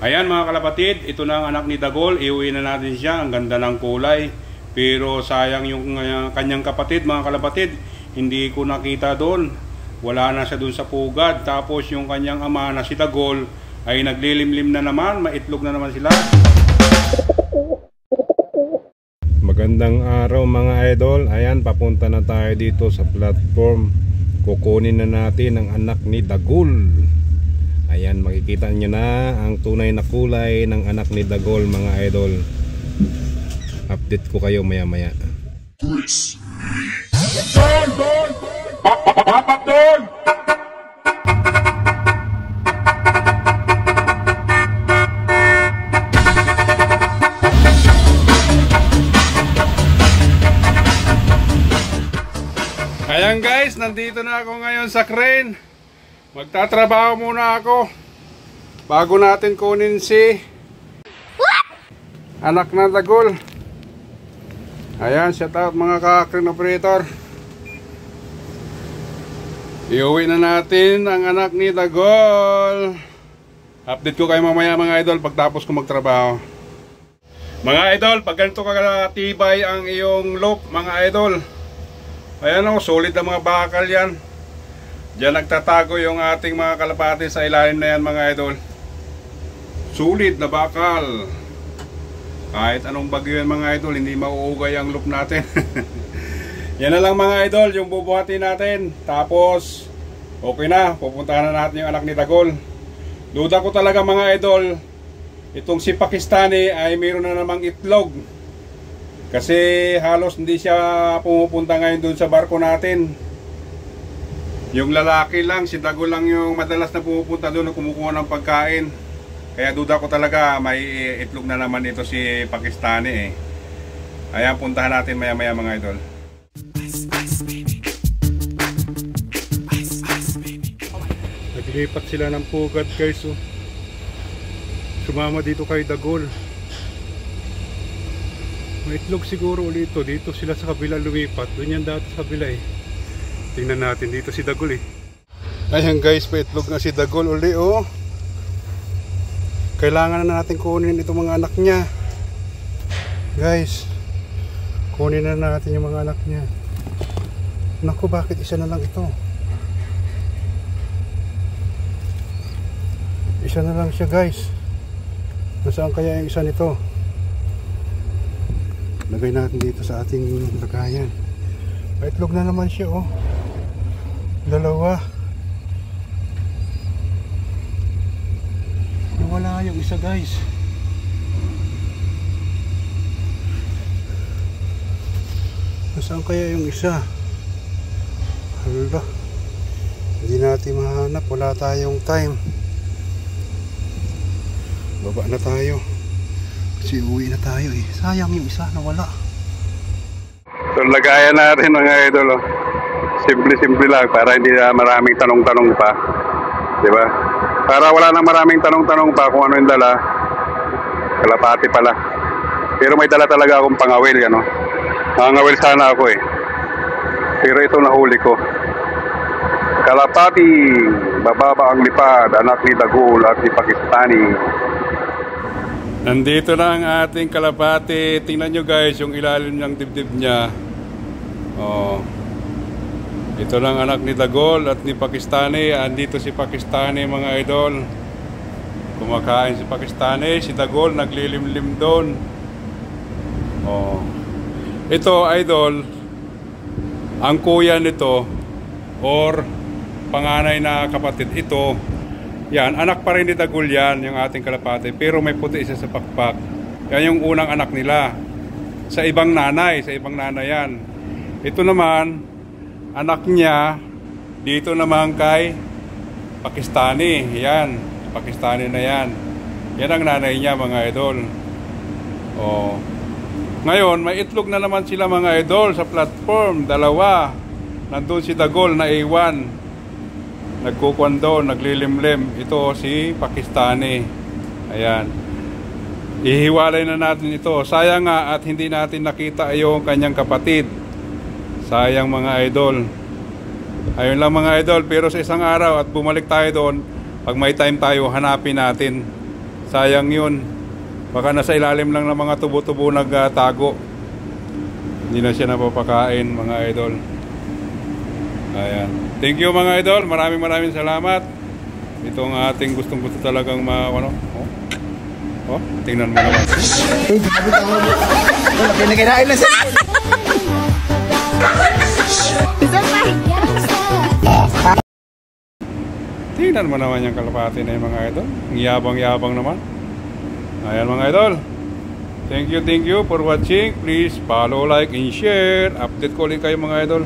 Ayan mga kalapatid, ito na ang anak ni Dagol. Iuwi na natin siya. Ang ganda ng kulay. Pero sayang yung kanyang kapatid mga kalapatid. Hindi ko nakita doon. Wala na siya doon sa pugad. Tapos yung kanyang ama na si Dagol ay naglilimlim na naman. Maitlog na naman sila. Magandang araw mga idol. Ayan, papunta na tayo dito sa platform. Kukunin na natin ang anak ni Dagol. Ayan, makikita nyo na ang tunay na kulay ng anak ni Dagol mga idol. Update ko kayo maya maya. Ayan guys, nandito na ako ngayon sa crane. Magtatrabaho muna ako bago natin kunin si anak na Dagol. Ayan, shout out mga ka-crane operator. Iuwi na natin ang anak ni Dagol. Update ko kayo mamaya mga idol pagtapos ko magtrabaho. Mga idol, pag ganito katibay ang iyong loop mga idol, ayan o, solid ang mga bakal yan. Diyan nagtatago yung ating mga kalapati sa ilalim na yan mga idol. Sulit na bakal. Kahit anong bagyo yan mga idol, hindi mauugay ang loop natin. Yan na lang mga idol, yung bubuhatin natin. Tapos, okay na, pupuntahan na natin yung anak ni Dagol. Duda ko talaga mga idol, itong si Pakistani ay mayroon na namang itlog. Kasi halos hindi siya pumupunta ngayon dun sa barko natin. Yung lalaki lang, si Dagol lang yung madalas na pumupunta doon na kumukuha ng pagkain. Kaya duda ko talaga may itlog na naman ito si Pakistani eh. Ayan, puntahan natin maya maya mga idol. Naglipat sila ng pugad guys oh. Sumama dito kay Dagol. May itlog siguro ulit ito. Dito sila sa kabila lumipat. Doon yan dati sa kabila eh. Tingnan natin dito si Dagol eh. Ayan guys, may itlog na si Dagol uli oh. Kailangan na natin kunin itong mga anak niya. Guys, kunin na natin yung mga anak niya. Naku, bakit isa na lang ito? Isa na lang siya guys. Nasaan kaya yung isa nito? Lagay natin dito sa ating lagayan. May itlog na naman siya oh. Dalawa. Nawala yung isa guys. Nasaan kaya yung isa? Hala, hindi natin mahanap. Wala tayong time. Baba na tayo kasi uwi na tayo eh. Sayang yung isa nawala. So lagayan natin mga idol oh. Simple lang para hindi na maraming tanong-tanong pa. Diba? Para wala nang maraming tanong-tanong pa kung ano yung dala. Kalapati pala. Pero may dala talaga akong pangawil ano. Nangangawil sana ako eh. Pero ito nahuli ko. Kalapati, bababa ang lipad, anak ni Dagol at ni Pakistani. Nandito na ang ating kalapati. Tingnan nyo guys yung ilalim ng dibdib niya. Oh. Ito lang anak ni Dagol at ni Pakistani. Andito si Pakistani mga idol. Kumakain si Pakistani. Si Dagol naglilimlim doon. Oh. Ito idol, ang kuya nito or panganay na kapatid ito. Yan, anak pa rin ni Dagol yan, yung ating kalapati. Pero may puti isa sa pakpak. Yan yung unang anak nila. Sa ibang nanay yan. Ito naman, anak niya, dito naman kay Pakistani. Yan, Pakistani na yan. Yan ang nanay niya mga idol. Oh. Ngayon, may itlog na naman sila mga idol sa platform. Dalawa. Nandun si Dagol na A1. Nagkukwando, naglilimlim. Ito si Pakistani. Ayan. Ihiwalay na natin ito. Sayang nga at hindi natin nakita yung kanyang kapatid. Sayang mga idol. Ayun lang mga idol. Pero sa isang araw at bumalik tayo doon, pag may time tayo, hanapin natin sayang yun. Baka nasa ilalim lang ng mga tubo-tubo nagtago. Hindi na siya napapakain, mga idol. Ayan. Thank you, mga idol. Maraming salamat. Itong ating gustong-gusto talagang ano. Oh, tingnan mo naman. Pinagkirain na siya. Tingnan mo naman yung kalapati na yung mga idol. Ang yabang-yabang naman. Ayan, mga idol. Thank you for watching. Please follow, like, and share. Update ko ulit kayo, mga idol.